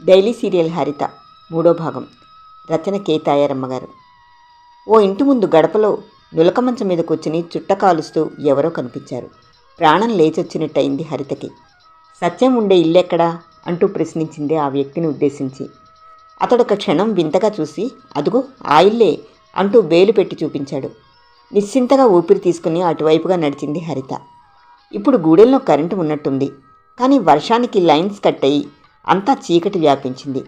Daily serial హరిత 3వ భాగం. రచన కె తాయారమ్మ గారు. ఓ ఇంటి ముందు గడపలో నులక మంచం మీద కూర్చుని చుట్ట కాలుస్తూ ఎవరో కనిపించారు. ప్రాణం లేచొచ్చినట్టయింది హరితకి. సత్యం ఉండే ఇల్లెక్కడా అంటూ ప్రశ్నించింది ఆ వ్యక్తిని ఉద్దేశించి. అతడొక క్షణం వింతగా చూసి, అదుగో ఆ ఇల్లే అంటూ వేలు పెట్టి చూపించాడు. నిశ్చింతగా ఊపిరి తీసుకుని అటువైపుగా నడిచింది హరిత. ఇప్పుడు గూడెంలో కరెంటు ఉన్నట్టుంది, కానీ వర్షానికి లైన్స్ కట్ అయ్యి అంతా చీకటి వ్యాపించింది.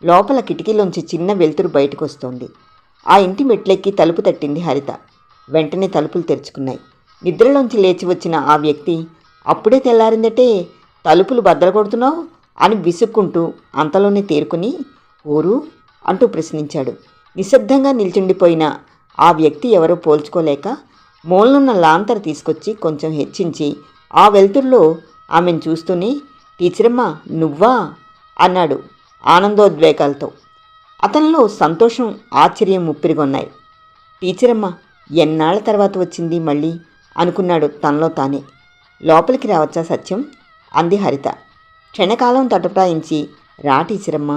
లోపల కిటికీలోంచి చిన్న వెలుతురు బయటకు వస్తోంది. ఆ ఇంటి మెట్లెక్కి తలుపు తట్టింది హరిత. వెంటనే తలుపులు తెరుచుకున్నాయి. నిద్రలోంచి లేచి వచ్చిన ఆ వ్యక్తి, అప్పుడే తెల్లారిందటే, తలుపులు బద్దలు కొడుతున్నావు అని విసుక్కుంటూ అంతలోనే తేరుకుని, ఊరు అంటూ ప్రశ్నించాడు. నిశ్శబ్దంగా నిల్చుండిపోయిన ఆ వ్యక్తి ఎవరో పోల్చుకోలేక మూలనున్న లాంతర్ తీసుకొచ్చి కొంచెం హెచ్చించి ఆ వెలుతురులో ఆమెను చూస్తూనే, టీచరమ్మ నువ్వా అన్నాడు ఆనందోద్వేగాలతో. అతనిలో సంతోషం, ఆశ్చర్యం ముప్పిరిగొన్నాయి. టీచరమ్మ ఎన్నాళ్ల తర్వాత వచ్చింది మళ్ళీ అనుకున్నాడు తనలో తానే. లోపలికి రావచ్చా సత్యం అంది హరిత. క్షణకాలం తటపటాయించి, రా టీచరమ్మ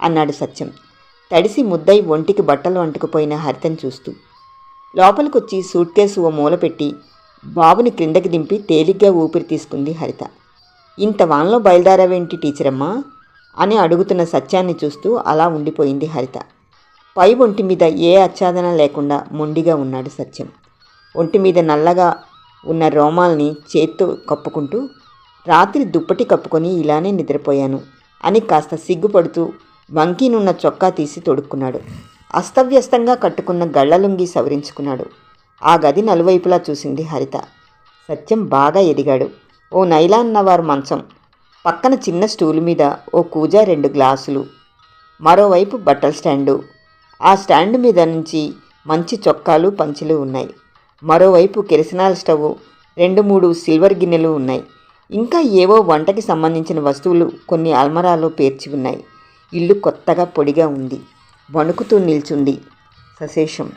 అన్నాడు సత్యం తడిసి ముద్దై ఒంటికి బట్టలు అంటుకుపోయిన హరితని చూస్తూ. లోపలికొచ్చి సూట్ కేసు ఓ మూల పెట్టి బాబుని క్రిందకి దింపి తేలిగ్గా ఊపిరి తీసుకుంది హరిత. ఇంత వానలో బయలుదేరావేంటి టీచరమ్మా అని అడుగుతున్న సత్యాన్ని చూస్తూ అలా ఉండిపోయింది హరిత. పై ఒంటి మీద ఏ ఆచ్ఛాదన లేకుండా మొండిగా ఉన్నాడు సత్యం. ఒంటి మీద నల్లగా ఉన్న రోమాల్ని చేత్తో కప్పుకుంటూ, రాత్రి దుప్పటి కప్పుకొని ఇలానే నిద్రపోయాను అని కాస్త సిగ్గుపడుతూ వంకీనున్న చొక్కా తీసి తొడుక్కున్నాడు. అస్తవ్యస్తంగా కట్టుకున్న గళ్లలుంగి సవరించుకున్నాడు. ఆ గది నలువైపులా చూసింది హరిత. సత్యం బాగా ఎదిగాడు. ఓ నైలాన్ నవారు మంచం, పక్కన చిన్న స్టూలు మీద ఓ కూజా, 2 గ్లాసులు, మరోవైపు బట్టల స్టాండు. ఆ స్టాండ్ మీద నుంచి మంచి చొక్కాలు, పంచెలు ఉన్నాయి. మరోవైపు కిరసనాల స్టవ్, 2-3 సిల్వర్ గిన్నెలు ఉన్నాయి. ఇంకా ఏవో వంటకి సంబంధించిన వస్తువులు కొన్ని అల్మరాలో పేర్చి ఉన్నాయి. ఇల్లు కొత్తగా పొడిగా ఉంది. వణుకుతూ నిల్చుంది సశేషం.